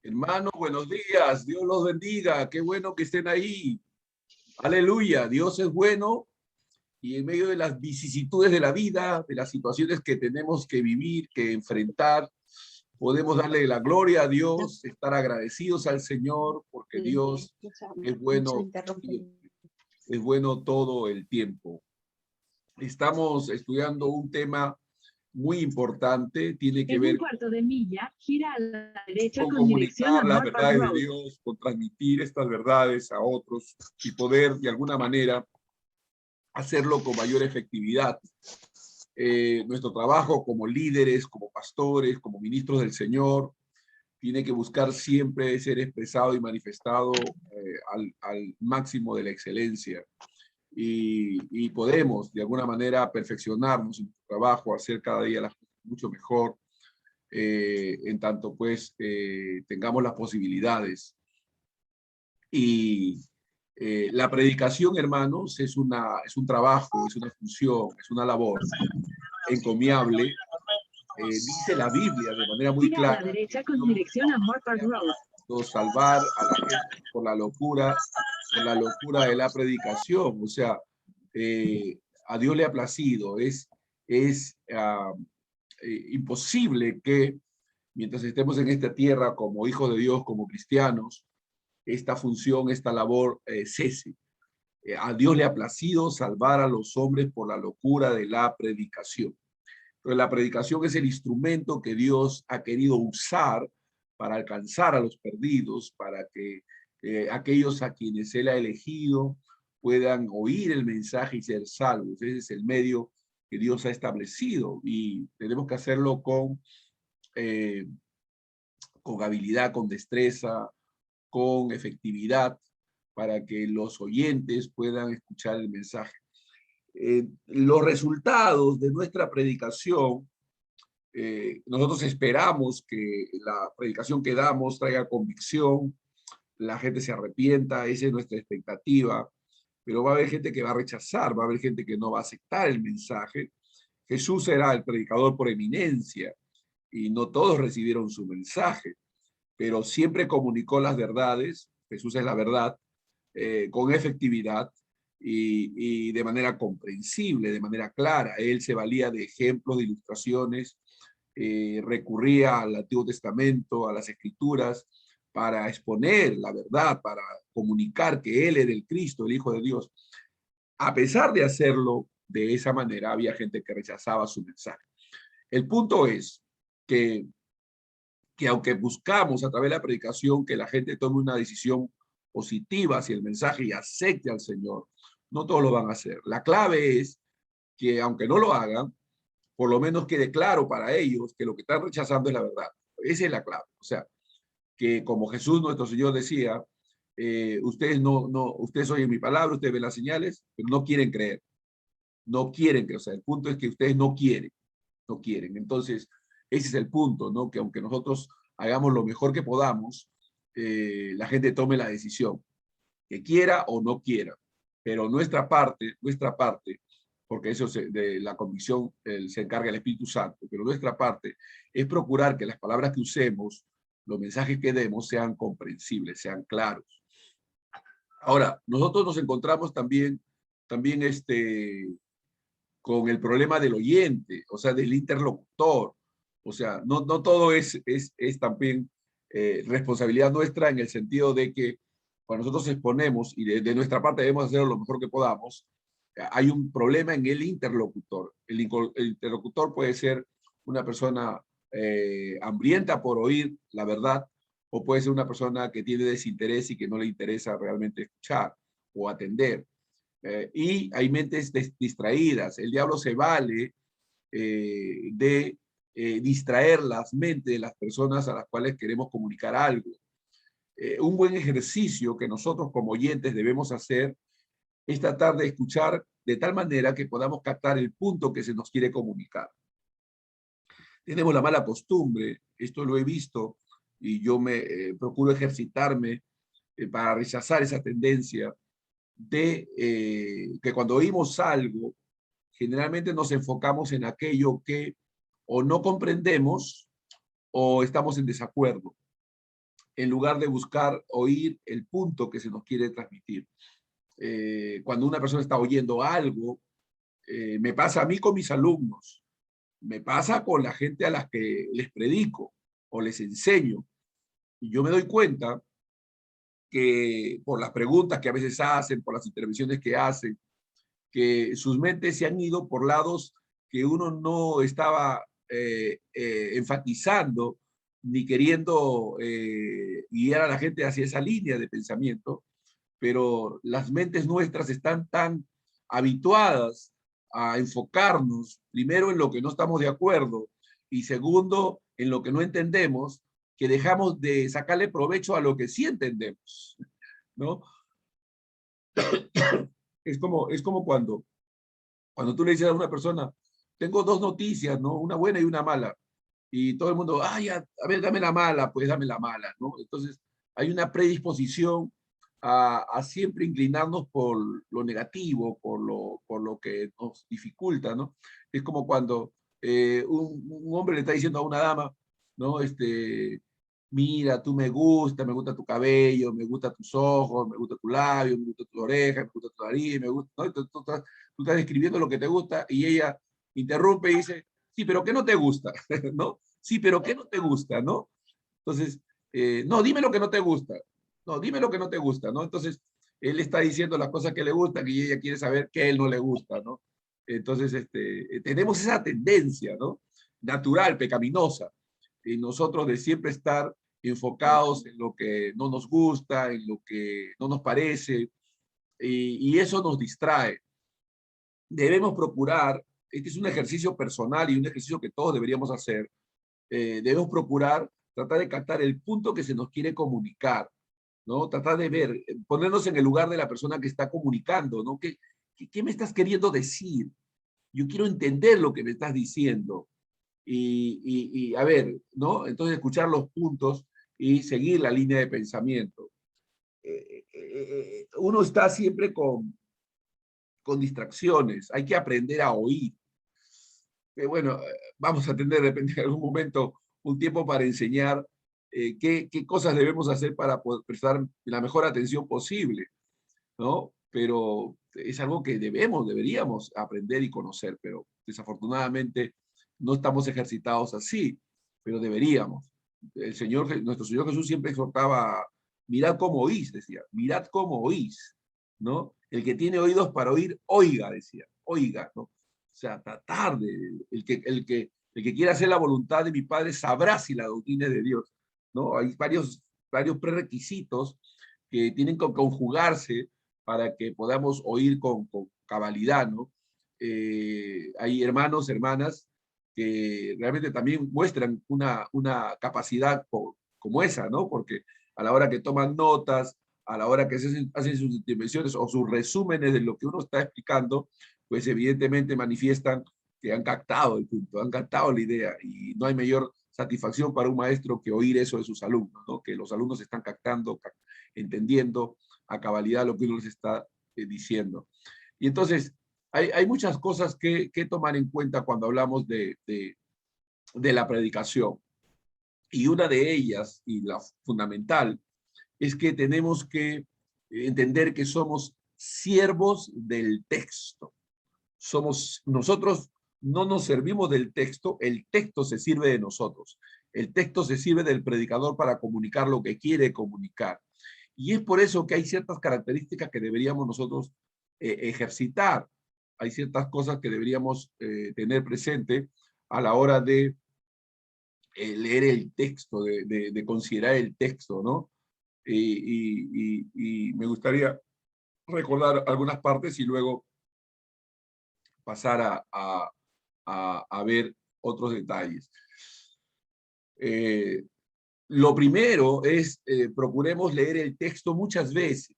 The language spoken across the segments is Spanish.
Hermanos, buenos días. Dios los bendiga. Qué bueno que estén ahí. Aleluya. Dios es bueno y en medio de las vicisitudes de la vida, de las situaciones que tenemos que vivir, que enfrentar, podemos darle la gloria a Dios, estar agradecidos al Señor, porque Dios es bueno y es bueno todo el tiempo. Estamos estudiando un tema muy importante, tiene que En ver un cuarto de milla, gira a la derecha con con dirección a comunicar las Moore Park verdades de Road. Dios, con transmitir estas verdades a otros y poder de alguna manera hacerlo con mayor efectividad. Nuestro trabajo como líderes, como pastores, como ministros del Señor, tiene que buscar siempre ser expresado y manifestado al máximo de la excelencia. Y podemos de alguna manera perfeccionarnos en nuestro trabajo, hacer cada día las cosas mucho mejor, en tanto pues tengamos las posibilidades. Y la predicación, hermanos, es un trabajo, es una función, es una labor encomiable. Dice la Biblia de manera muy Gira a la clara derecha que con Dios dirección a Moore Park Road. salvar a la gente por la locura de la predicación. O sea, a Dios le ha placido. Es imposible que mientras estemos en esta tierra como hijos de Dios, como cristianos, esta función, esta labor cese. A Dios le ha placido salvar a los hombres por la locura de la predicación. Pero la predicación es el instrumento que Dios ha querido usar para alcanzar a los perdidos, para que aquellos a quienes Él ha elegido puedan oír el mensaje y ser salvos. Ese es el medio que Dios ha establecido y tenemos que hacerlo con habilidad, con destreza, con efectividad, para que los oyentes puedan escuchar el mensaje. Los resultados de nuestra predicación, nosotros esperamos que la predicación que damos traiga convicción, la gente se arrepienta, esa es nuestra expectativa, pero va a haber gente que va a rechazar, va a haber gente que no va a aceptar el mensaje. Jesús será el predicador por eminencia y no todos recibieron su mensaje, pero siempre comunicó las verdades, Jesús es la verdad, con efectividad y de manera comprensible, de manera clara. Él se valía de ejemplos, de ilustraciones, recurría al Antiguo Testamento, a las Escrituras, para exponer la verdad, para comunicar que Él era el Cristo, el Hijo de Dios. A pesar de hacerlo de esa manera, había gente que rechazaba su mensaje. El punto es que aunque buscamos a través de la predicación que la gente tome una decisión positiva hacia el mensaje y acepte al Señor, no todos lo van a hacer. La clave es que aunque no lo hagan, por lo menos quede claro para ellos que lo que están rechazando es la verdad. Esa es la clave. O sea, que como Jesús nuestro Señor decía, ustedes oyen mi palabra, ustedes ven las señales, pero no quieren creer. No quieren creer. O sea, el punto es que ustedes no quieren. No quieren. Entonces, ese es el punto, ¿no? Que aunque nosotros hagamos lo mejor que podamos, la gente tome la decisión, que quiera o no quiera. Pero nuestra parte, porque de la convicción se encarga el Espíritu Santo, pero nuestra parte es procurar que las palabras que usemos, los mensajes que demos sean comprensibles, sean claros. Ahora, nosotros nos encontramos también con el problema del oyente, o sea, del interlocutor. O sea, no todo es también responsabilidad nuestra en el sentido de que cuando nosotros exponemos y de nuestra parte debemos hacer lo mejor que podamos, hay un problema en el interlocutor. El interlocutor puede ser una persona hambrienta por oír la verdad, o puede ser una persona que tiene desinterés y que no le interesa realmente escuchar o atender. Y hay mentes distraídas. El diablo se vale de distraer las mentes de las personas a las cuales queremos comunicar algo. Un buen ejercicio que nosotros como oyentes debemos hacer es tratar de escuchar de tal manera que podamos captar el punto que se nos quiere comunicar. Tenemos la mala costumbre, esto lo he visto, y yo procuro ejercitarme para rechazar esa tendencia de que cuando oímos algo, generalmente nos enfocamos en aquello que o no comprendemos o estamos en desacuerdo. en lugar de buscar oír el punto que se nos quiere transmitir. Cuando una persona está oyendo algo, me pasa a mí con mis alumnos, me pasa con la gente a las que les predico o les enseño, y yo me doy cuenta que por las preguntas que a veces hacen, por las intervenciones que hacen, que sus mentes se han ido por lados que uno no estaba enfatizando ni queriendo guiar a la gente hacia esa línea de pensamiento, pero las mentes nuestras están tan habituadas a enfocarnos, primero en lo que no estamos de acuerdo y segundo en lo que no entendemos, que dejamos de sacarle provecho a lo que sí entendemos, ¿no? Es como cuando tú le dices a una persona, tengo dos noticias, ¿no? Una buena y una mala. Y todo el mundo, ay, a ver, dame la mala, pues dame la mala, ¿no? Entonces, hay una predisposición a siempre inclinarnos por lo negativo, por lo que nos dificulta, ¿no? Es como cuando un hombre le está diciendo a una dama, ¿no? Mira, tú me gusta tu cabello, me gusta tus ojos, me gusta tu labio, me gusta tu oreja, me gusta tu nariz, me gusta, ¿no? Entonces, tú estás describiendo lo que te gusta y ella interrumpe y dice, sí, pero ¿qué no te gusta? ¿No? Sí, pero ¿qué no te gusta? ¿No? Entonces, no, dime lo que no te gusta. No, dime lo que no te gusta, ¿no? Entonces, él está diciendo las cosas que le gustan y ella quiere saber qué a él no le gusta, ¿no? Entonces, tenemos esa tendencia, ¿no? Natural, pecaminosa, en nosotros de siempre estar enfocados en lo que no nos gusta, en lo que no nos parece, y eso nos distrae. Debemos procurar, este es un ejercicio personal y un ejercicio que todos deberíamos hacer, debemos procurar tratar de captar el punto que se nos quiere comunicar, ¿no? Tratar de ver, ponernos en el lugar de la persona que está comunicando, ¿no? ¿Qué me estás queriendo decir? Yo quiero entender lo que me estás diciendo. Y a ver, ¿no? Entonces escuchar los puntos y seguir la línea de pensamiento. Uno está siempre con distracciones, hay que aprender a oír. Bueno, vamos a tener de repente en algún momento un tiempo para enseñar qué cosas debemos hacer para poder prestar la mejor atención posible, ¿no? Pero es algo que deberíamos aprender y conocer, pero desafortunadamente no estamos ejercitados así, pero deberíamos. Nuestro Señor Jesús siempre exhortaba, mirad cómo oís, decía, mirad cómo oís, ¿no? El que tiene oídos para oír, oiga, decía, oiga, ¿no? O sea, tratar de, el que quiera hacer la voluntad de mi Padre sabrá si la doctrina es de Dios, ¿no? Hay varios prerequisitos que tienen que conjugarse para que podamos oír con cabalidad, ¿no? Hay hermanos, hermanas que realmente también muestran una capacidad como esa, ¿no? Porque a la hora que toman notas, a la hora que hacen sus intervenciones o sus resúmenes de lo que uno está explicando, pues evidentemente manifiestan que han captado el punto, han captado la idea y no hay mayor satisfacción para un maestro que oír eso de sus alumnos, ¿no? Que los alumnos están captando, entendiendo a cabalidad lo que uno les está diciendo. Y entonces, hay muchas cosas que tomar en cuenta cuando hablamos de la predicación. Y una de ellas, y la fundamental, es que tenemos que entender que somos siervos del texto. Nosotros no nos servimos del texto, el texto se sirve de nosotros. El texto se sirve del predicador para comunicar lo que quiere comunicar. Y es por eso que hay ciertas características que deberíamos nosotros ejercitar. Hay ciertas cosas que deberíamos tener presente a la hora de leer el texto, de considerar el texto, ¿no? Y me gustaría recordar algunas partes y luego pasar a ver otros detalles. Lo primero es, procuremos leer el texto muchas veces,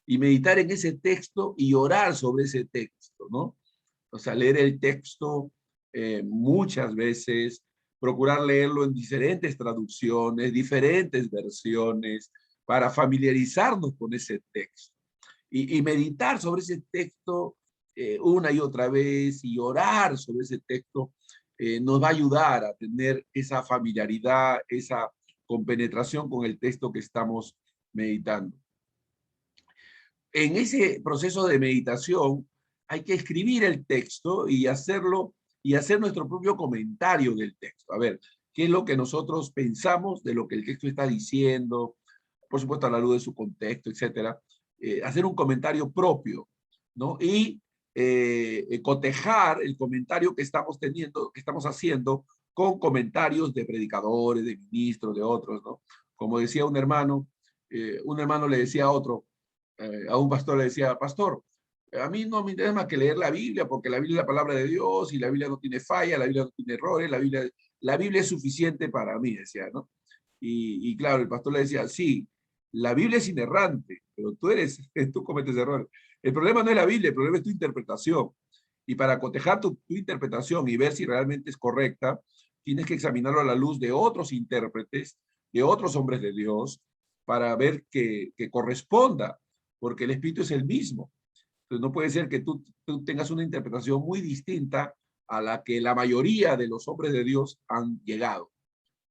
y meditar en ese texto y orar sobre ese texto, ¿no? O sea, leer el texto muchas veces, procurar leerlo en diferentes traducciones, diferentes versiones, para familiarizarnos con ese texto. Y meditar sobre ese texto una y otra vez y orar sobre ese texto nos va a ayudar a tener esa familiaridad, esa con penetración con el texto que estamos meditando. En ese proceso de meditación hay que escribir el texto y hacerlo y hacer nuestro propio comentario del texto. A ver, ¿qué es lo que nosotros pensamos de lo que el texto está diciendo? Por supuesto, a la luz de su contexto, etcétera. Hacer un comentario propio, ¿no? Y cotejar el comentario que estamos teniendo, que estamos haciendo con comentarios de predicadores, de ministros, de otros, ¿no? Como decía un hermano le decía a un pastor le decía, pastor, a mí no me interesa más que leer la Biblia, porque la Biblia es la palabra de Dios y la Biblia no tiene falla, la Biblia no tiene errores, la Biblia es suficiente para mí, decía, ¿no? Y claro, el pastor le decía, sí, la Biblia es inerrante, pero tú cometes errores. El problema no es la Biblia, el problema es tu interpretación. Y para cotejar tu interpretación y ver si realmente es correcta, tienes que examinarlo a la luz de otros intérpretes, de otros hombres de Dios, para ver que corresponda, porque el Espíritu es el mismo. Entonces no puede ser que tú tengas una interpretación muy distinta a la que la mayoría de los hombres de Dios han llegado.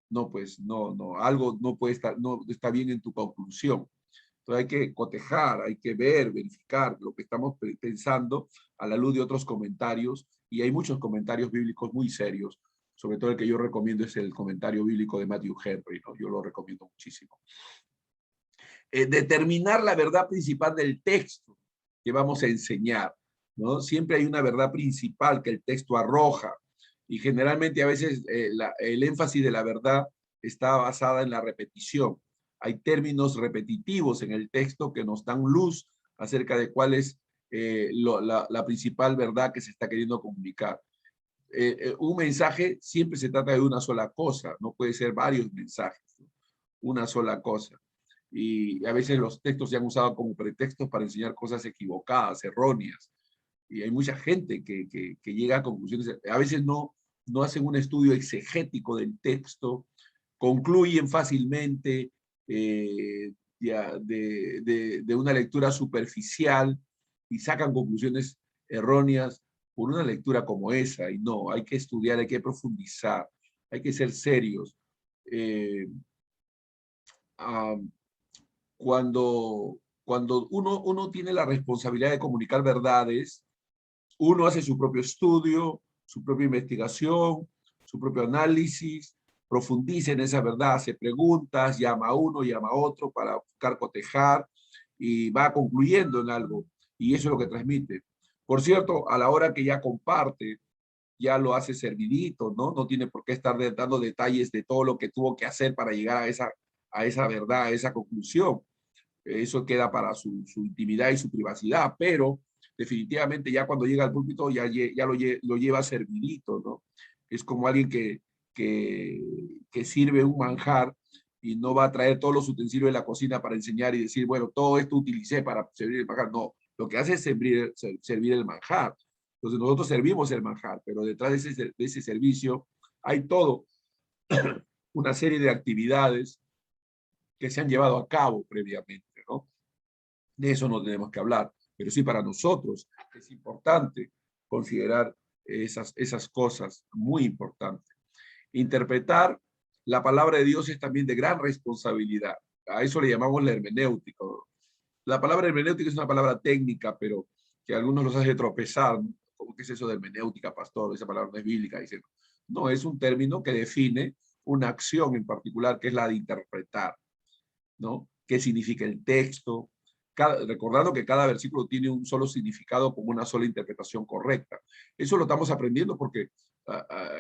No, pues no, algo no puede estar, no está bien en tu conclusión. Entonces hay que cotejar, hay que ver, verificar lo que estamos pensando a la luz de otros comentarios, y hay muchos comentarios bíblicos muy serios. Sobre todo el que yo recomiendo es el comentario bíblico de Matthew Henry, ¿no? Yo lo recomiendo muchísimo. Determinar la verdad principal del texto que vamos a enseñar, ¿no? Siempre hay una verdad principal que el texto arroja, y generalmente a veces el énfasis de la verdad está basada en la repetición. Hay términos repetitivos en el texto que nos dan luz acerca de cuál es la principal verdad que se está queriendo comunicar. Un mensaje siempre se trata de una sola cosa, no puede ser varios mensajes, ¿no? Una sola cosa. Y a veces los textos se han usado como pretextos para enseñar cosas equivocadas, erróneas. Y hay mucha gente que llega a conclusiones, a veces no hacen un estudio exegético del texto, concluyen fácilmente de una lectura superficial y sacan conclusiones erróneas por una lectura como esa. Y no, hay que estudiar, hay que profundizar, hay que ser serios. Eh, um, cuando uno tiene la responsabilidad de comunicar verdades, uno hace su propio estudio, su propia investigación, su propio análisis, profundiza en esa verdad, hace preguntas, llama a uno, llama a otro para buscar cotejar y va concluyendo en algo. Y eso es lo que transmite. Por cierto, a la hora que ya comparte, ya lo hace servidito, ¿no? No tiene por qué estar dando detalles de todo lo que tuvo que hacer para llegar a esa verdad, a esa conclusión. Eso queda para su intimidad y su privacidad, pero definitivamente ya cuando llega al púlpito ya lo lleva servidito, ¿no? Es como alguien que sirve un manjar y no va a traer todos los utensilios de la cocina para enseñar y decir, bueno, todo esto utilicé para servir el manjar. No, lo que hace es servir el manjar. Entonces nosotros servimos el manjar, pero detrás de ese servicio hay todo una serie de actividades que se han llevado a cabo previamente, ¿no? De eso no tenemos que hablar, pero sí para nosotros es importante considerar esas cosas, muy importantes. Interpretar la palabra de Dios es también de gran responsabilidad. A eso le llamamos la hermenéutica. La palabra hermenéutica es una palabra técnica, pero que a algunos los hace tropezar, ¿no? ¿Cómo que es eso de hermenéutica, pastor? Esa palabra no es bíblica. Dicen. No, es un término que define una acción en particular, que es la de interpretar, ¿no? ¿Qué significa el texto? Recordando que cada versículo tiene un solo significado con una sola interpretación correcta. Eso lo estamos aprendiendo porque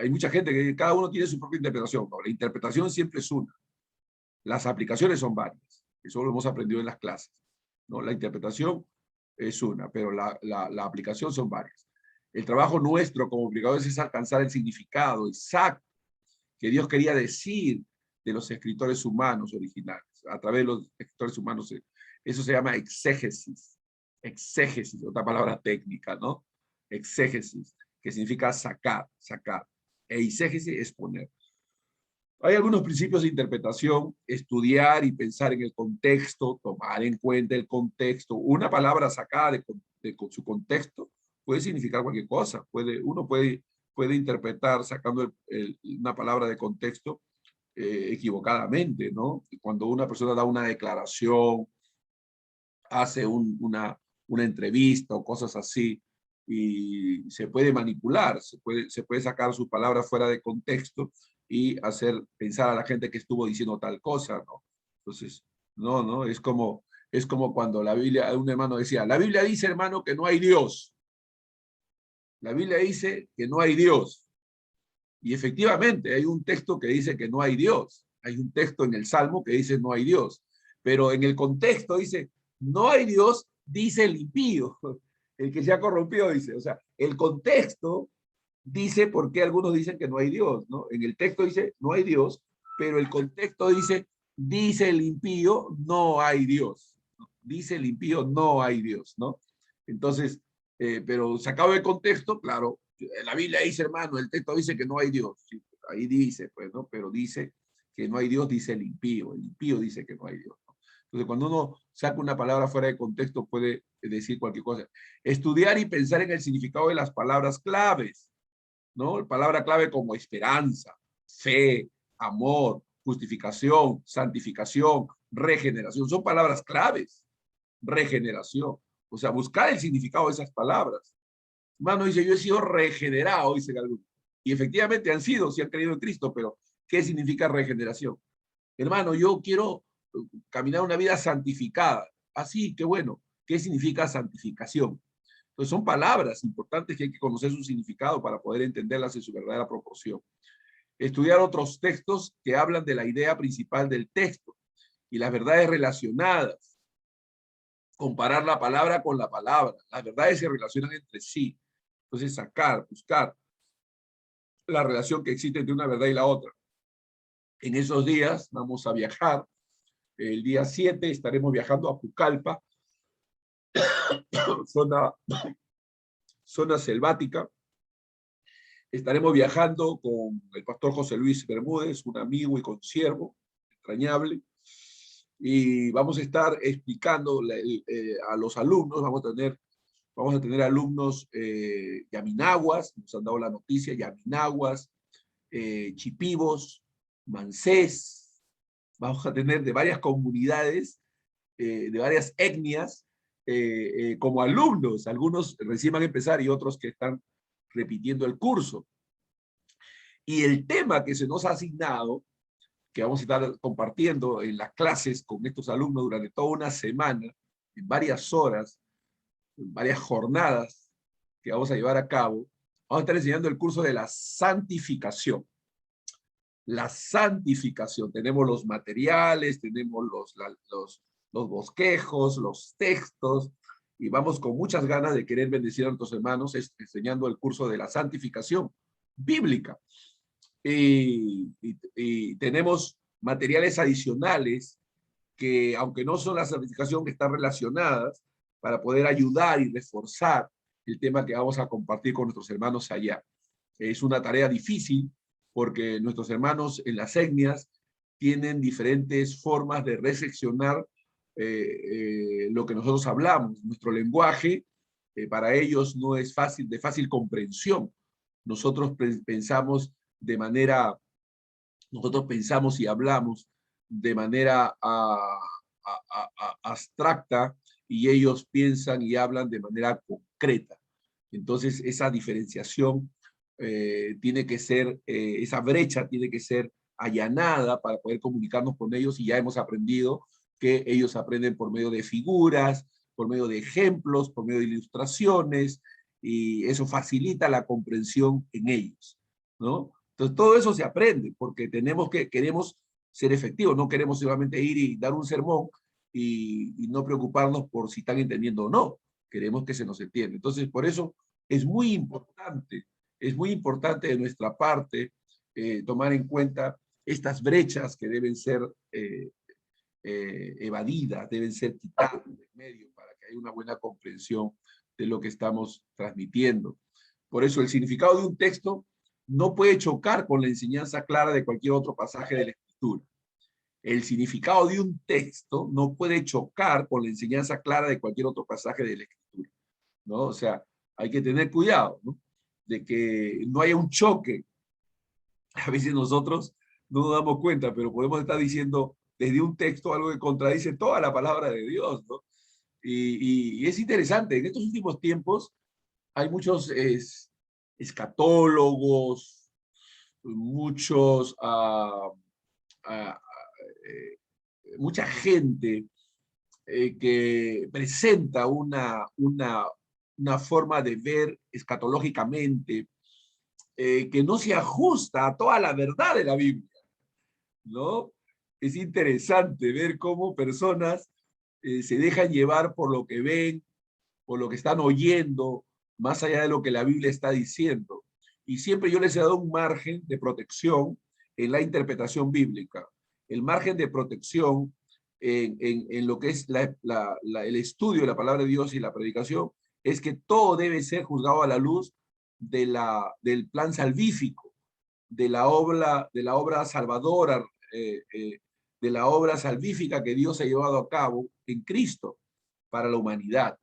hay mucha gente que cada uno tiene su propia interpretación. ¿No? La interpretación siempre es una. Las aplicaciones son varias. Eso lo hemos aprendido en las clases. ¿No? La interpretación es una, pero la aplicación son varias. El trabajo nuestro como predicadores es alcanzar el significado exacto que Dios quería decir de los escritores humanos originales, a través de los escritores humanos. Eso se llama exégesis. Exégesis, otra palabra técnica, ¿no? Exégesis, que significa sacar. Eisegesis es poner. Hay algunos principios de interpretación, estudiar y pensar en el contexto, tomar en cuenta el contexto. Una palabra sacada de su contexto puede significar cualquier cosa. Uno puede interpretar sacando una palabra de contexto equivocadamente, ¿no? Cuando una persona da una declaración, hace una entrevista o cosas así, y se puede manipular, se puede sacar sus palabras fuera de contexto y hacer pensar a la gente que estuvo diciendo tal cosa, ¿no? Entonces, no, es como cuando la Biblia, un hermano decía, la Biblia dice, hermano, que no hay Dios. La Biblia dice que no hay Dios. Y efectivamente, hay un texto que dice que no hay Dios. Hay un texto en el Salmo que dice no hay Dios. Pero en el contexto dice, no hay Dios, dice el impío, el que se ha corrompido, dice. O sea, el contexto dice por qué algunos dicen que no hay Dios, ¿no? En el texto dice no hay Dios, pero el contexto dice el impío, no hay Dios. Dice el impío, no hay Dios, ¿no? Entonces, pero sacado de contexto, claro, la Biblia dice, hermano, el texto dice que no hay Dios. Sí, ahí dice, pues, ¿no? Pero dice que no hay Dios, dice el impío dice que no hay Dios, ¿no? Entonces, cuando uno saca una palabra fuera de contexto, puede decir cualquier cosa. Estudiar y pensar en el significado de las palabras claves, ¿no? Palabra clave como esperanza, fe, amor, justificación, santificación, regeneración, son palabras claves. Regeneración. O sea, buscar el significado de esas palabras. Hermano dice, yo he sido regenerado, dice alguno. Y efectivamente han sido, si han creído en Cristo, pero ¿qué significa regeneración? Hermano, yo quiero caminar una vida santificada. Así, qué bueno. ¿Qué significa santificación? Entonces son palabras importantes que hay que conocer su significado para poder entenderlas en su verdadera proporción. Estudiar otros textos que hablan de la idea principal del texto y las verdades relacionadas. Comparar la palabra con la palabra. Las verdades se relacionan entre sí. Entonces buscar la relación que existe entre una verdad y la otra. En esos días vamos a viajar. El día 7 estaremos viajando a Pucallpa, zona selvática. Estaremos viajando con el pastor José Luis Bermúdez, un amigo y consiervo entrañable, y vamos a estar explicando a los alumnos, vamos a tener alumnos yaminaguas, nos han dado la noticia, yaminaguas, chipivos, mancés, vamos a tener de varias comunidades, de varias etnias, como alumnos, algunos recién van a empezar y otros que están repitiendo el curso. Y el tema que se nos ha asignado, que vamos a estar compartiendo en las clases con estos alumnos durante toda una semana, en varias horas, en varias jornadas que vamos a llevar a cabo, vamos a estar enseñando el curso de la santificación. La santificación. Tenemos los materiales, tenemos los bosquejos, los textos, y vamos con muchas ganas de querer bendecir a nuestros hermanos enseñando el curso de la santificación bíblica. Y tenemos materiales adicionales que, aunque no son la santificación, que están relacionadas para poder ayudar y reforzar el tema que vamos a compartir con nuestros hermanos allá. Es una tarea difícil porque nuestros hermanos en las etnias tienen diferentes formas de recepcionar lo que nosotros hablamos. Nuestro lenguaje para ellos no es de fácil comprensión. Nosotros pensamos de manera, nosotros pensamos y hablamos de manera abstracta y ellos piensan y hablan de manera concreta. Entonces esa diferenciación tiene que ser, esa brecha tiene que ser allanada para poder comunicarnos con ellos, y ya hemos aprendido que ellos aprenden por medio de figuras, por medio de ejemplos, por medio de ilustraciones, y eso facilita la comprensión en ellos, ¿no? Entonces todo eso se aprende porque queremos ser efectivos, no queremos solamente ir y dar un sermón y no preocuparnos por si están entendiendo o no, queremos que se nos entienda. Entonces por eso es muy importante de nuestra parte tomar en cuenta estas brechas que deben ser evadidas, deben ser quitadas del medio para que haya una buena comprensión de lo que estamos transmitiendo. Por eso el significado de un texto no puede chocar con la enseñanza clara de cualquier otro pasaje de la Escritura. El significado de un texto no puede chocar con la enseñanza clara de cualquier otro pasaje de la Escritura, ¿no? O sea, hay que tener cuidado, ¿no? De que no haya un choque. A veces nosotros no nos damos cuenta, pero podemos estar diciendo desde un texto algo que contradice toda la palabra de Dios, ¿no? Y es interesante, en estos últimos tiempos hay muchos escatólogos, muchos, ah, eh, mucha gente que presenta una forma de ver escatológicamente que no se ajusta a toda la verdad de la Biblia, ¿no? Es interesante ver cómo personas se dejan llevar por lo que ven, por lo que están oyendo, más allá de lo que la Biblia está diciendo. Y siempre yo les he dado un margen de protección en la interpretación bíblica. El margen de protección en lo que es el estudio de la palabra de Dios y la predicación es que todo debe ser juzgado a la luz del plan salvífico, de la obra salvadora, de la obra salvífica que Dios ha llevado a cabo en Cristo para la humanidad.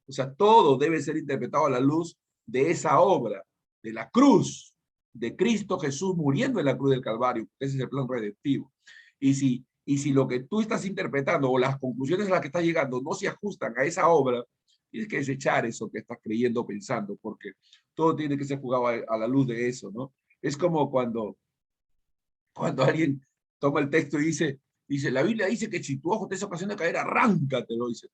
O sea, todo debe ser interpretado a la luz de esa obra, de la cruz, de Cristo Jesús muriendo en la cruz del Calvario. Ese es el plan redentivo. Y si lo que tú estás interpretando o las conclusiones a las que estás llegando no se ajustan a esa obra, tienes que desechar eso que estás creyendo o pensando, porque todo tiene que ser juzgado a la luz de eso, ¿no? Es como cuando alguien toma el texto y dice, la Biblia dice que si tu ojo te es ocasión de caer, arráncatelo, dice.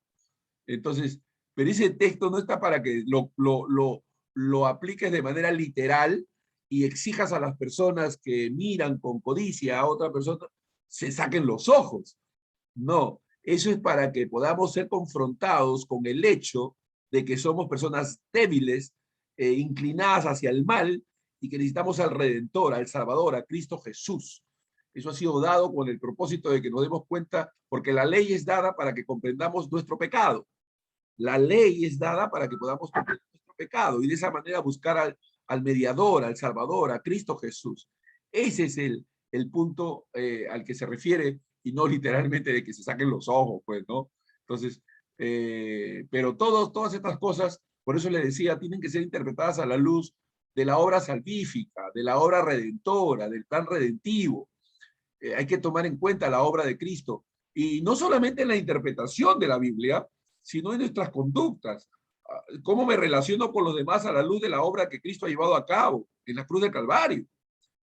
Entonces, pero ese texto no está para que lo apliques de manera literal y exijas a las personas que miran con codicia a otra persona, se saquen los ojos. No, eso es para que podamos ser confrontados con el hecho de que somos personas débiles, inclinadas hacia el mal y que necesitamos al Redentor, al Salvador, a Cristo Jesús. Eso ha sido dado con el propósito de que nos demos cuenta, porque la ley es dada para que comprendamos nuestro pecado. La ley es dada para que podamos comprender nuestro pecado y de esa manera buscar al mediador, al Salvador, a Cristo Jesús. Ese es el punto al que se refiere y no literalmente de que se saquen los ojos, pues, ¿no? Entonces, pero todas estas cosas, por eso le decía, tienen que ser interpretadas a la luz de la obra salvífica, de la obra redentora, del plan redentivo. Hay que tomar en cuenta la obra de Cristo y no solamente en la interpretación de la Biblia, sino en nuestras conductas. ¿Cómo me relaciono con los demás a la luz de la obra que Cristo ha llevado a cabo en la cruz del Calvario?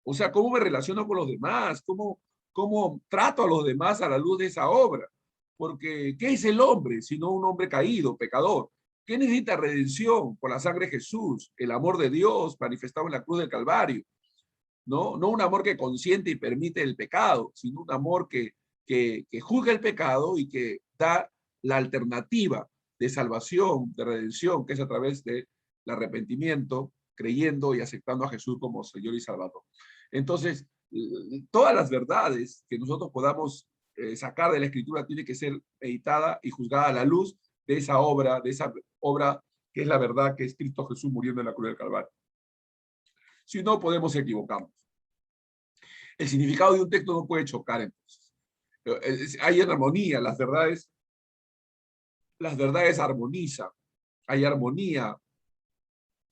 O sea, ¿cómo me relaciono con los demás? ¿Cómo trato a los demás a la luz de esa obra? Porque, ¿qué es el hombre sino un hombre caído, pecador? ¿Qué necesita redención? Por la sangre de Jesús, el amor de Dios manifestado en la cruz del Calvario. No un amor que consiente y permite el pecado, sino un amor que juzga el pecado y que da la alternativa de salvación, de redención, que es a través del arrepentimiento, creyendo y aceptando a Jesús como Señor y Salvador. Entonces, todas las verdades que nosotros podamos sacar de la Escritura tiene que ser meditada y juzgada a la luz de esa obra que es la verdad, que es Cristo Jesús muriendo en la cruz del Calvario. Si no, podemos equivocarnos. El significado de un texto no puede chocar, entonces. Hay armonía, las verdades armonizan. Hay armonía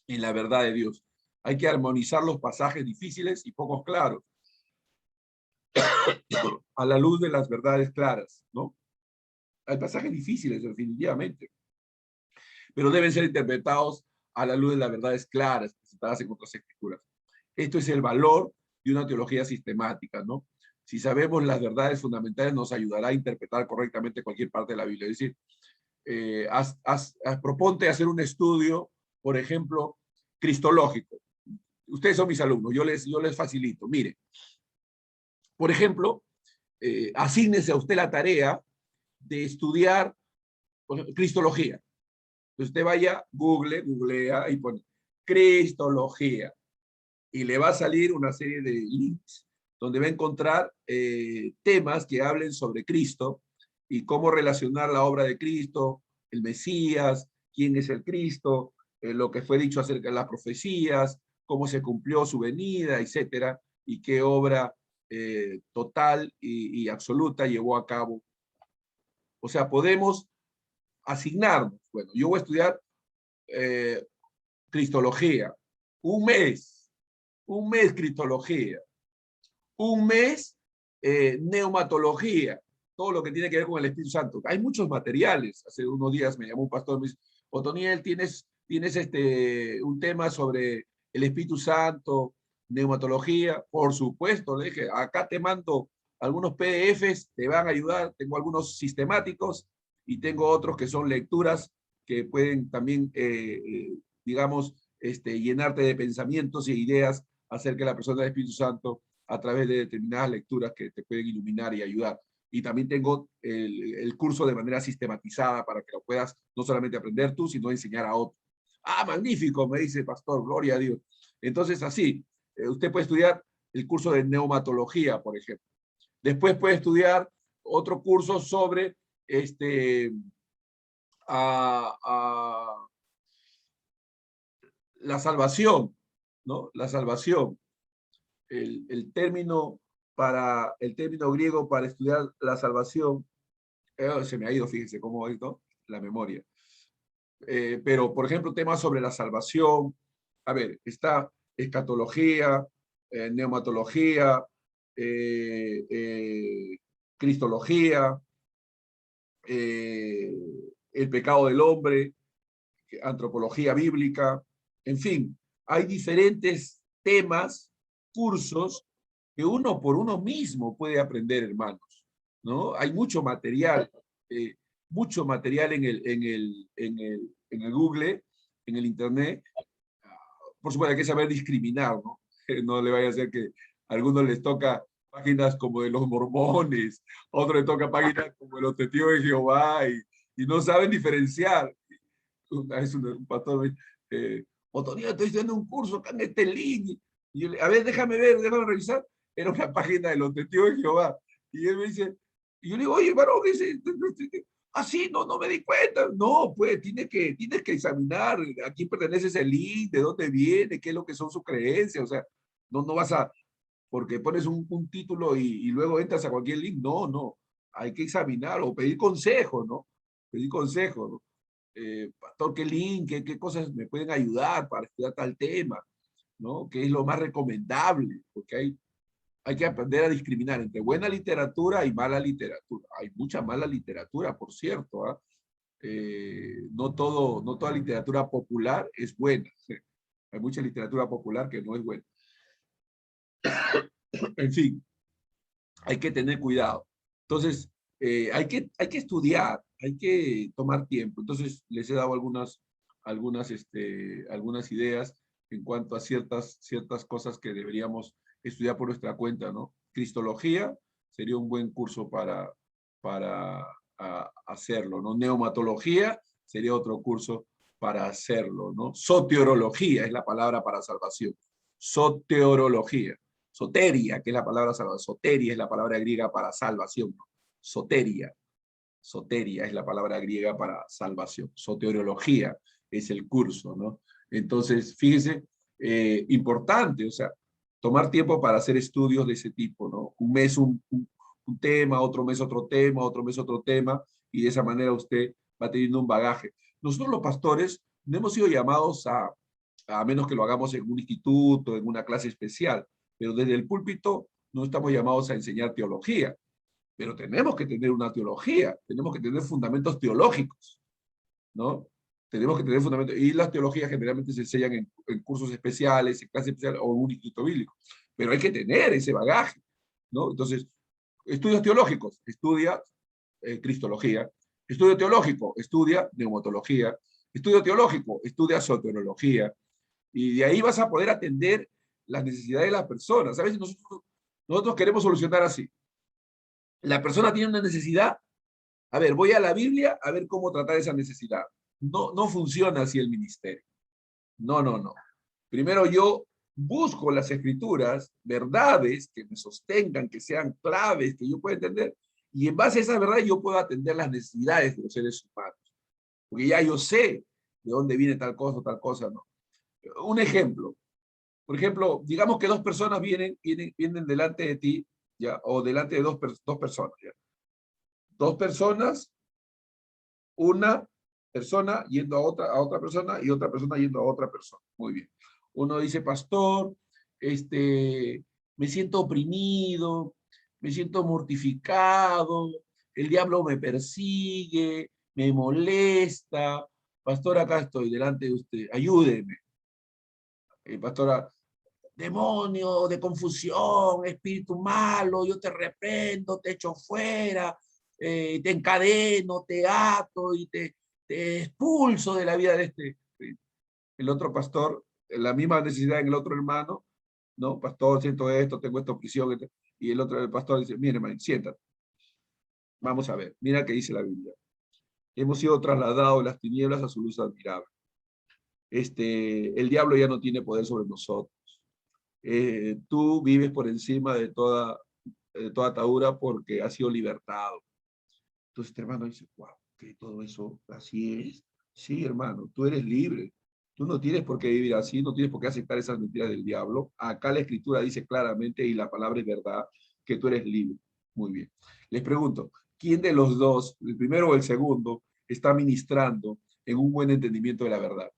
en la verdad de Dios. Hay que armonizar los pasajes difíciles y pocos claros a la luz de las verdades claras, ¿no? Hay pasajes difíciles, definitivamente, pero deben ser interpretados a la luz de las verdades claras presentadas en otras escrituras. Esto es el valor de una teología sistemática, ¿no? Si sabemos las verdades fundamentales, nos ayudará a interpretar correctamente cualquier parte de la Biblia. Es decir, proponte hacer un estudio, por ejemplo, cristológico. Ustedes son mis alumnos, yo les facilito. Mire, por ejemplo, asígnese a usted la tarea de estudiar cristología. Usted vaya, googlea y pone cristología. Y le va a salir una serie de links donde va a encontrar temas que hablen sobre Cristo y cómo relacionar la obra de Cristo, el Mesías, quién es el Cristo, lo que fue dicho acerca de las profecías, cómo se cumplió su venida, etcétera, y qué obra total y absoluta llevó a cabo. O sea, podemos asignarnos. Bueno, yo voy a estudiar cristología, un mes cristología, Un mes, neumatología, todo lo que tiene que ver con el Espíritu Santo. Hay muchos materiales. Hace unos días me llamó un pastor y me dice, Otoniel, ¿tienes un tema sobre el Espíritu Santo, neumatología? Por supuesto, le dije, acá te mando algunos PDFs, te van a ayudar. Tengo algunos sistemáticos y tengo otros que son lecturas que pueden también, digamos, llenarte de pensamientos y ideas acerca de la persona del Espíritu Santo a través de determinadas lecturas que te pueden iluminar y ayudar. Y también tengo el curso de manera sistematizada para que lo puedas no solamente aprender tú, sino enseñar a otros. Ah, magnífico, me dice el pastor, gloria a Dios. Entonces, así, usted puede estudiar el curso de neumatología, por ejemplo. Después puede estudiar otro curso sobre la salvación, ¿no? La salvación. El término el término griego para estudiar la salvación, se me ha ido, fíjense cómo esto, la memoria. Pero, por ejemplo, temas sobre la salvación, a ver, está escatología, neumatología, cristología, el pecado del hombre, antropología bíblica, en fin, hay diferentes temas, cursos que uno por uno mismo puede aprender, hermanos, ¿no? Hay mucho material en el Google, en el Internet. Por supuesto, hay que saber discriminar, ¿no? No le vaya a ser que a algunos les toca páginas como de los mormones, a otros les toca páginas como de los testigos de Jehová y no saben diferenciar. Una vez un pastor me dice, Otonía, estoy haciendo un curso acá en este link. Y yo le, a ver, déjame ver, déjame revisar. Era una página de los testigos de Jehová. Y él me dice, y yo le digo, oye, varón, sí, no me di cuenta. No, pues tienes que examinar a quién pertenece ese link, de dónde viene, qué es lo que son sus creencias. O sea, no vas a, porque pones un título y luego entras a cualquier link. No, hay que examinar o pedir consejo, ¿no? Pedir consejo, ¿no? Pastor, ¿qué link, qué cosas me pueden ayudar para estudiar tal tema? ¿No? ¿Qué es lo más recomendable? Porque hay que aprender a discriminar entre buena literatura y mala literatura. Hay mucha mala literatura, por cierto. ¿Ah? No toda literatura popular es buena. ¿Sí? Hay mucha literatura popular que no es buena. En fin, hay que tener cuidado. Entonces, hay que estudiar, hay que tomar tiempo. Entonces, les he dado algunas ideas en cuanto a ciertas cosas que deberíamos estudiar por nuestra cuenta, ¿no? Cristología sería un buen curso para hacerlo, ¿no? Neumatología sería otro curso para hacerlo, ¿no? Soteriología es la palabra para salvación. Soteriología. Soteria, que es la palabra salvación. Soteria es la palabra griega para salvación. ¿No? Soteria. Soteria es la palabra griega para salvación. Soteriología es el curso, ¿no? Entonces, fíjense, importante, o sea, tomar tiempo para hacer estudios de ese tipo, ¿no? Un mes un tema, otro mes otro tema, otro mes otro tema, y de esa manera usted va teniendo un bagaje. Nosotros los pastores no hemos sido llamados a menos que lo hagamos en un instituto, en una clase especial, pero desde el púlpito no estamos llamados a enseñar teología, pero tenemos que tener una teología, tenemos que tener fundamentos teológicos, ¿no? Tenemos que tener fundamentos, y las teologías generalmente se enseñan en cursos especiales, en clases especiales o en un instituto bíblico, pero hay que tener ese bagaje, ¿no? Entonces, estudios teológicos, estudia cristología, estudio teológico, estudia neumatología, estudio teológico, estudia soteriología, y de ahí vas a poder atender las necesidades de las personas. ¿Sabes? Nosotros queremos solucionar así. La persona tiene una necesidad, a ver, voy a la Biblia a ver cómo tratar esa necesidad. No funciona así el ministerio. No. Primero yo busco las escrituras, verdades que me sostengan, que sean claves, que yo pueda entender, y en base a esa verdad yo puedo atender las necesidades de los seres humanos. Porque ya yo sé de dónde viene tal cosa, ¿no? Un ejemplo. Por ejemplo, digamos que dos personas vienen delante de ti, ¿ya? O delante de dos personas, ¿ya? Dos personas, una persona yendo a otra persona y otra persona yendo a otra persona. Muy bien. Uno dice, pastor, me siento oprimido, me siento mortificado, el diablo me persigue, me molesta. Pastor, acá estoy delante de usted, ayúdeme. Pastora, demonio de confusión, espíritu malo, yo te reprendo, te echo fuera, te encadeno, te ato y te expulso de la vida de este. El otro pastor, la misma necesidad en el otro hermano, ¿no? Pastor, siento esto, tengo esta opresión. Y el otro el pastor dice, mire, hermano, siéntate. Vamos a ver, mira qué dice la Biblia. Hemos sido trasladados de las tinieblas a su luz admirable. El diablo ya no tiene poder sobre nosotros. Tú vives por encima de toda atadura porque has sido libertado. Entonces este hermano dice, wow, que todo eso así es. Sí, hermano, tú eres libre. Tú no tienes por qué vivir así, no tienes por qué aceptar esas mentiras del diablo. Acá la escritura dice claramente, y la palabra es verdad, que tú eres libre. Muy bien. Les pregunto, ¿quién de los dos, el primero o el segundo, está ministrando en un buen entendimiento de la verdad?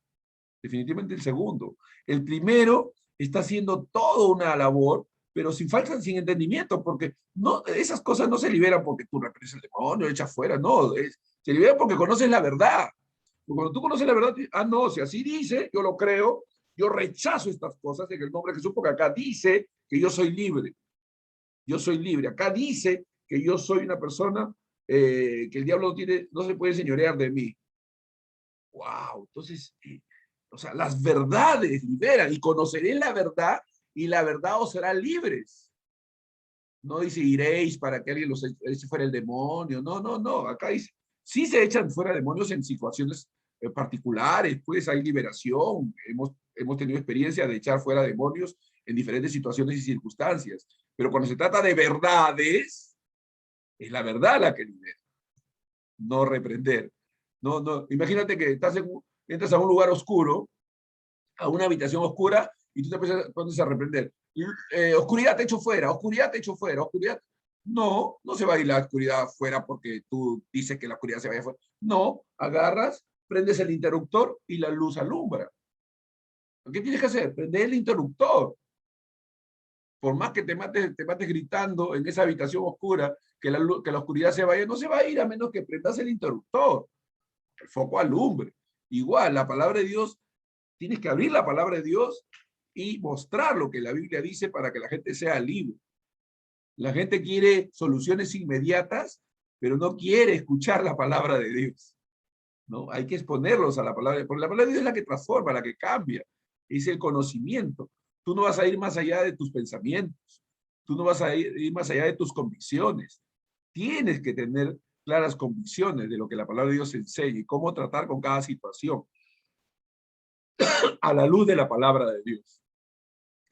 Definitivamente el segundo. El primero está haciendo toda una labor, pero sin falta, sin entendimiento, porque no, esas cosas no se liberan porque tú reprendes el demonio, echas fuera, no, se liberan porque conoces la verdad. Porque cuando tú conoces la verdad, no, si así dice, yo lo creo, yo rechazo estas cosas en el nombre de Jesús, porque acá dice que yo soy libre. Yo soy libre. Acá dice que yo soy una persona que el diablo no se puede señorear de mí. Wow, entonces, o sea, las verdades liberan y conoceréis la verdad y la verdad os será libres. No dice iréis para que alguien los eche fuera el demonio. No, no, no. Acá dice, sí se echan fuera demonios en situaciones particulares, pues hay liberación. Hemos tenido experiencia de echar fuera demonios en diferentes situaciones y circunstancias. Pero cuando se trata de verdades, es la verdad la que libera, no reprender. No, no. Imagínate que entras a un lugar oscuro, a una habitación oscura, y tú te pones a reprender. Oscuridad, te echo fuera, oscuridad, te echo fuera, oscuridad. No, no se va a ir la oscuridad fuera porque tú dices que la oscuridad se vaya fuera. No, agarras, prendes el interruptor y la luz alumbra. ¿Qué tienes que hacer? Prender el interruptor. Por más que te mates gritando en esa habitación oscura, que la oscuridad se vaya, no se va a ir a menos que prendas el interruptor. El foco alumbre. Igual, la palabra de Dios, tienes que abrir la palabra de Dios y mostrar lo que la Biblia dice para que la gente sea libre. La gente quiere soluciones inmediatas, pero no quiere escuchar la palabra de Dios, ¿no? Hay que exponerlos a la palabra, porque la palabra de Dios es la que transforma, la que cambia, es el conocimiento. Tú no vas a ir más allá de tus pensamientos, tú no vas a ir más allá de tus convicciones. Tienes que tener claras convicciones de lo que la palabra de Dios enseña y cómo tratar con cada situación a la luz de la palabra de Dios.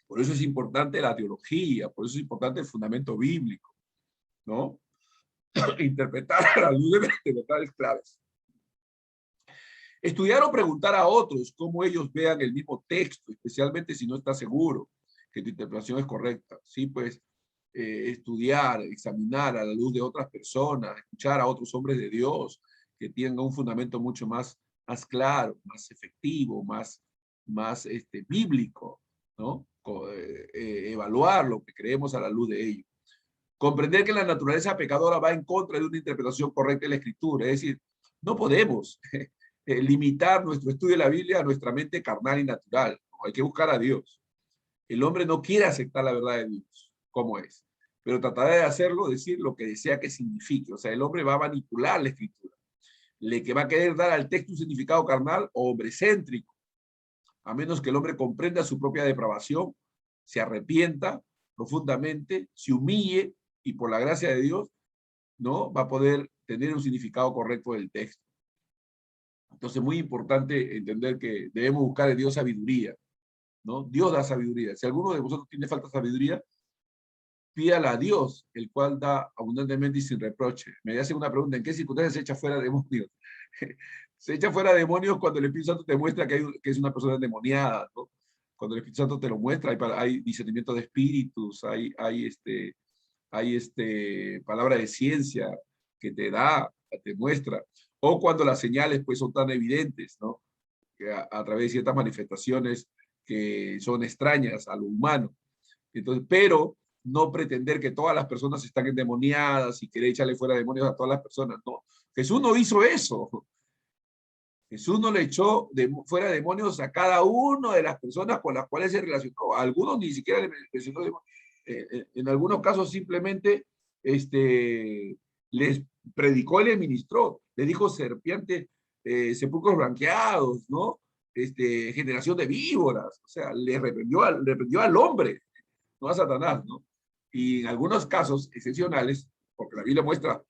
Por eso es importante la teología, por eso es importante el fundamento bíblico, ¿no? Interpretar a la luz de verdades claves. Estudiar o preguntar a otros cómo ellos vean el mismo texto, especialmente si no estás seguro que tu interpretación es correcta. Sí, pues estudiar, examinar a la luz de otras personas, escuchar a otros hombres de Dios que tengan un fundamento mucho más claro, más efectivo, más bíblico, ¿no? Evaluar lo que creemos a la luz de ello. Comprender que la naturaleza pecadora va en contra de una interpretación correcta de la Escritura. Es decir, no podemos limitar nuestro estudio de la Biblia a nuestra mente carnal y natural. Hay que buscar a Dios. El hombre no quiere aceptar la verdad de Dios como es, pero tratará de hacerlo, decir lo que desea que signifique. O sea, el hombre va a manipular la Escritura. Que va a querer dar al texto un significado carnal o hombrecéntrico, a menos que el hombre comprenda su propia depravación, se arrepienta profundamente, se humille y por la gracia de Dios, ¿no? Va a poder tener un significado correcto del texto. Entonces, muy importante entender que debemos buscar en Dios sabiduría, ¿no? Dios da sabiduría. Si alguno de vosotros tiene falta de sabiduría, pídala a Dios, el cual da abundantemente y sin reproche. Me hacen una pregunta, ¿en qué circunstancias se echa fuera demonios? Se echa fuera demonios cuando el Espíritu Santo te muestra que es una persona endemoniada, ¿no? Cuando el Espíritu Santo te lo muestra, hay discernimiento de espíritus, hay palabra de ciencia que te muestra, o cuando las señales pues son tan evidentes, ¿no? Que a través de ciertas manifestaciones que son extrañas a lo humano. Entonces, pero no pretender que todas las personas están endemoniadas y querer echarle fuera demonios a todas las personas. No, Jesús no hizo eso. Jesús no le echó fuera demonios a cada una de las personas con las cuales se relacionó. A algunos ni siquiera le mencionó demonios. En algunos casos simplemente les predicó y les ministró. Les dijo serpientes, sepulcros blanqueados, ¿no? Generación de víboras. O sea, le reprendió al hombre, no a Satanás, ¿no? Y en algunos casos excepcionales, porque la Biblia muestra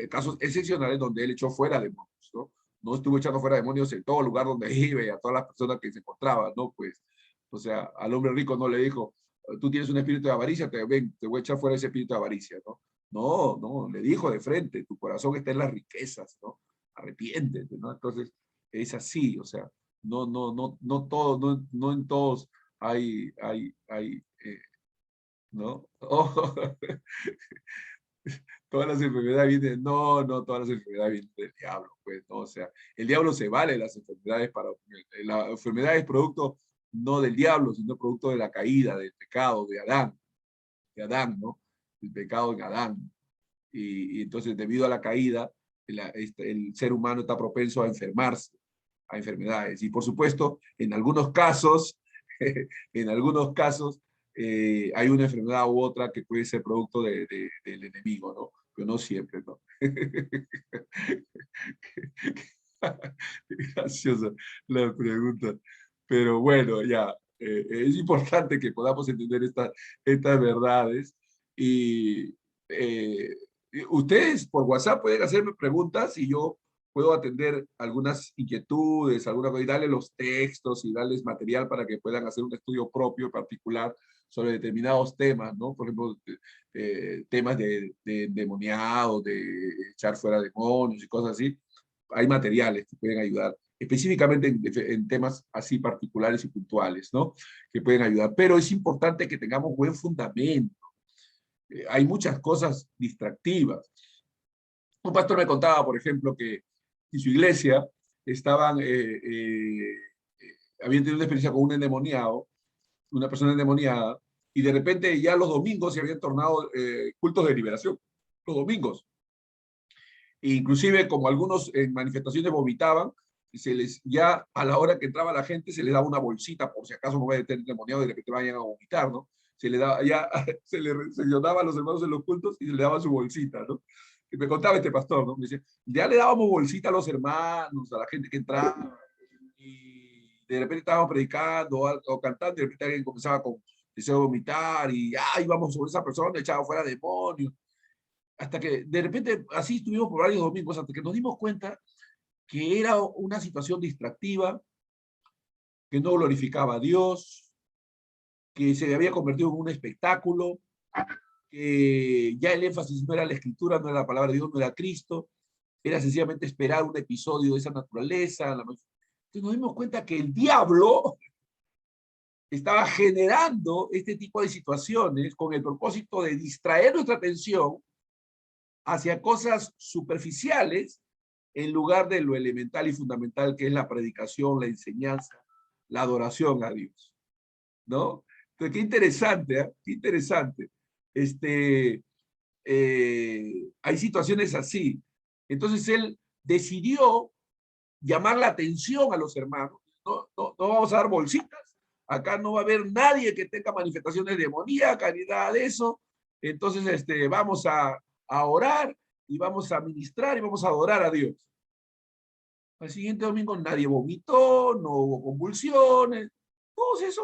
casos excepcionales donde él echó fuera demonios, ¿no? No estuvo echando fuera demonios en todo lugar donde iba y a todas las personas que se encontraban, ¿no? Pues, o sea, al hombre rico no le dijo, tú tienes un espíritu de avaricia, te voy a echar fuera ese espíritu de avaricia, ¿no? No, no, le dijo de frente, tu corazón está en las riquezas, ¿no? Arrepiéntete, ¿no? Entonces, es así, o sea, no todo, no en todos hay ¿no? Oh, todas las enfermedades vienen, no, todas las enfermedades vienen del diablo, pues, ¿no? O sea, el diablo se vale de las enfermedades para, la enfermedad es producto no del diablo, sino producto de la caída, del pecado de Adán, ¿no? El pecado en Adán. Y entonces, debido a la caída, el ser humano está propenso a enfermarse, a enfermedades. Y por supuesto, en algunos casos, en algunos casos, hay una enfermedad u otra que puede ser producto del enemigo, ¿no? Pero no siempre, ¿no? Graciosa la pregunta. Pero bueno, ya, es importante que podamos entender estas verdades. Y ustedes por WhatsApp pueden hacerme preguntas y yo puedo atender algunas inquietudes, alguna cosa, y darles los textos y darles material para que puedan hacer un estudio propio particular sobre determinados temas, ¿no? Por ejemplo, temas de endemoniados, de echar fuera demonios y cosas así. Hay materiales que pueden ayudar, específicamente en temas así particulares y puntuales, ¿no? Que pueden ayudar. Pero es importante que tengamos buen fundamento. Hay muchas cosas distractivas. Un pastor me contaba, por ejemplo, que en su iglesia estaban, habían tenido una experiencia con un endemoniado, una persona endemoniada, y de repente ya los domingos se habían tornado cultos de liberación, los domingos. E inclusive, como algunos en manifestaciones vomitaban, ya a la hora que entraba la gente se les daba una bolsita, por si acaso no vaya a tener endemoniado y de repente vayan a vomitar, ¿no? Se le daba, ya se le seleccionaba a los hermanos en los cultos y se le daba su bolsita, ¿no? Y me contaba este pastor, ¿no? Me dice, ya le dábamos bolsita a los hermanos, a la gente que entraba, y de repente estábamos predicando o cantando, y de repente alguien comenzaba con deseo de vomitar, y íbamos sobre esa persona, echaba fuera demonios, hasta que de repente así estuvimos por varios domingos, hasta que nos dimos cuenta que era una situación distractiva, que no glorificaba a Dios, que se había convertido en un espectáculo, que ya el énfasis no era la escritura, no era la palabra de Dios, no era Cristo, era sencillamente esperar un episodio de esa naturaleza. Entonces nos dimos cuenta que el diablo estaba generando este tipo de situaciones con el propósito de distraer nuestra atención hacia cosas superficiales en lugar de lo elemental y fundamental que es la predicación, la enseñanza, la adoración a Dios, ¿no? Entonces, qué interesante, ¿eh? Qué interesante. Hay situaciones así. Entonces, él decidió llamar la atención a los hermanos. No vamos a dar bolsitas. Acá no va a haber nadie que tenga manifestaciones demoníacas ni nada de eso. Entonces, vamos a orar y vamos a ministrar y vamos a adorar a Dios. Al siguiente domingo nadie vomitó, no hubo convulsiones, todo eso.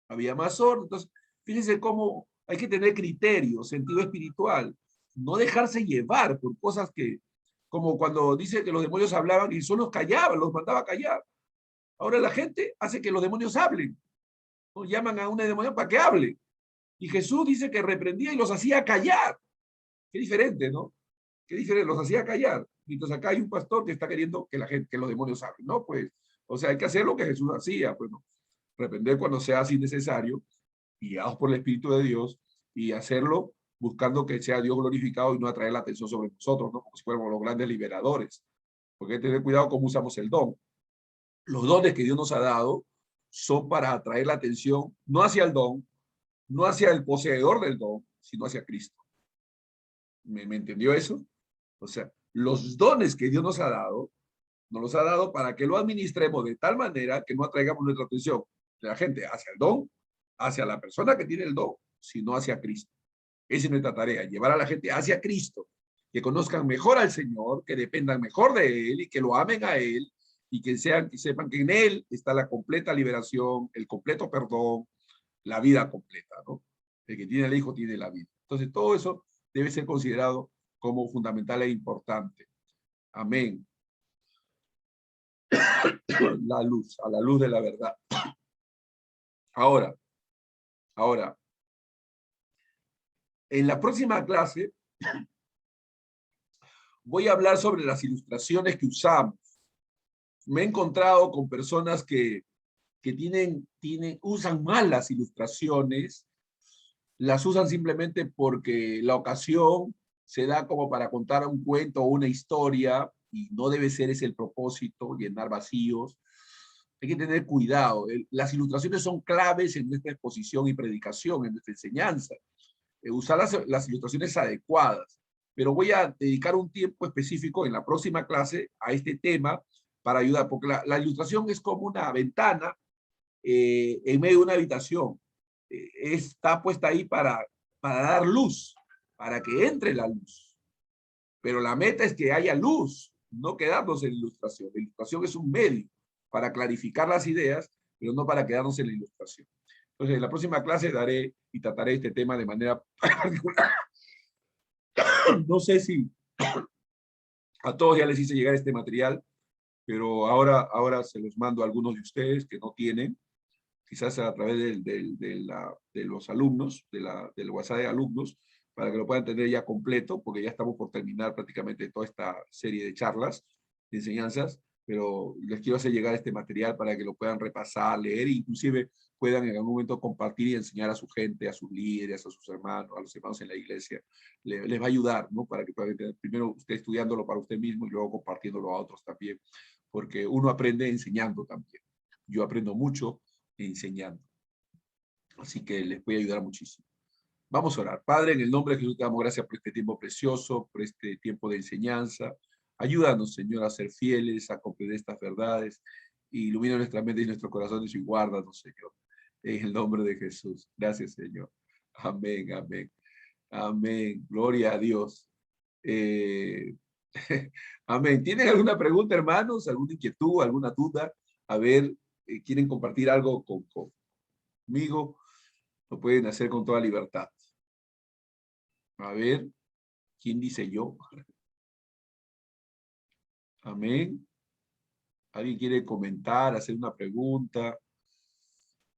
Había más orden. Entonces, fíjense cómo hay que tener criterio, sentido espiritual, no dejarse llevar por cosas que, como cuando dice que los demonios hablaban y solo los callaban, los mandaba a callar. Ahora la gente hace que los demonios hablen, ¿no? Llaman a un demonio para que hable. Y Jesús dice que reprendía y los hacía callar. Qué diferente, ¿no? Qué diferente, los hacía callar. Y entonces acá hay un pastor que está queriendo que la gente, que los demonios hablen, ¿no? Pues, o sea, hay que hacer lo que Jesús hacía, pues, ¿no? Reprender cuando sea así necesario, guiados por el Espíritu de Dios, y hacerlo buscando que sea Dios glorificado y no atraer la atención sobre nosotros, ¿no? Como si fuéramos los grandes liberadores. Porque hay que tener cuidado cómo usamos el don. Los dones que Dios nos ha dado son para atraer la atención, no hacia el don, no hacia el poseedor del don, sino hacia Cristo. ¿Me entendió eso? O sea, los dones que Dios nos los ha dado para que lo administremos de tal manera que no atraigamos nuestra atención de la gente hacia el don, hacia la persona que tiene el don, sino hacia Cristo. Esa es nuestra tarea, llevar a la gente hacia Cristo, que conozcan mejor al Señor, que dependan mejor de Él y que lo amen a Él y que sepan que en Él está la completa liberación, el completo perdón, la vida completa, ¿no? El que tiene el Hijo tiene la vida. Entonces, todo eso debe ser considerado como fundamental e importante. Amén. La luz, a la luz de la verdad. Ahora, en la próxima clase voy a hablar sobre las ilustraciones que usamos. Me he encontrado con personas que usan mal las ilustraciones, las usan simplemente porque la ocasión se da como para contar un cuento o una historia y no debe ser ese el propósito, llenar vacíos. Hay que tener cuidado. Las ilustraciones son claves en nuestra exposición y predicación, en nuestra enseñanza. Usar las ilustraciones adecuadas. Pero voy a dedicar un tiempo específico en la próxima clase a este tema para ayudar, porque la ilustración es como una ventana en medio de una habitación. Está puesta ahí para dar luz, para que entre la luz. Pero la meta es que haya luz, no quedarnos en la ilustración. La ilustración es un medio para clarificar las ideas, pero no para quedarnos en la ilustración. Entonces, en la próxima clase daré y trataré este tema de manera particular. No sé si a todos ya les hice llegar este material, pero ahora se los mando a algunos de ustedes que no tienen, quizás a través de los alumnos, del WhatsApp de alumnos, para que lo puedan tener ya completo, porque ya estamos por terminar prácticamente toda esta serie de charlas, de enseñanzas, pero les quiero hacer llegar este material para que lo puedan repasar, leer, e inclusive puedan en algún momento compartir y enseñar a su gente, a sus líderes, a sus hermanos, a los hermanos en la iglesia. Les va a ayudar, ¿no? Para que puedan tener, primero usted estudiándolo para usted mismo y luego compartiéndolo a otros también, porque uno aprende enseñando también. Yo aprendo mucho enseñando. Así que les voy a ayudar muchísimo. Vamos a orar. Padre, en el nombre de Jesús te damos gracias por este tiempo precioso, por este tiempo de enseñanza. Ayúdanos, Señor, a ser fieles, a comprender estas verdades. Y ilumina nuestra mente y nuestros corazones y guárdanos, Señor. En el nombre de Jesús. Gracias, Señor. Amén, amén. Amén. Gloria a Dios. Amén. ¿Tienen alguna pregunta, hermanos? ¿Alguna inquietud? ¿Alguna duda? A ver, ¿quieren compartir algo conmigo? Lo pueden hacer con toda libertad. A ver, ¿quién dice yo? Amén. ¿Alguien quiere comentar, hacer una pregunta?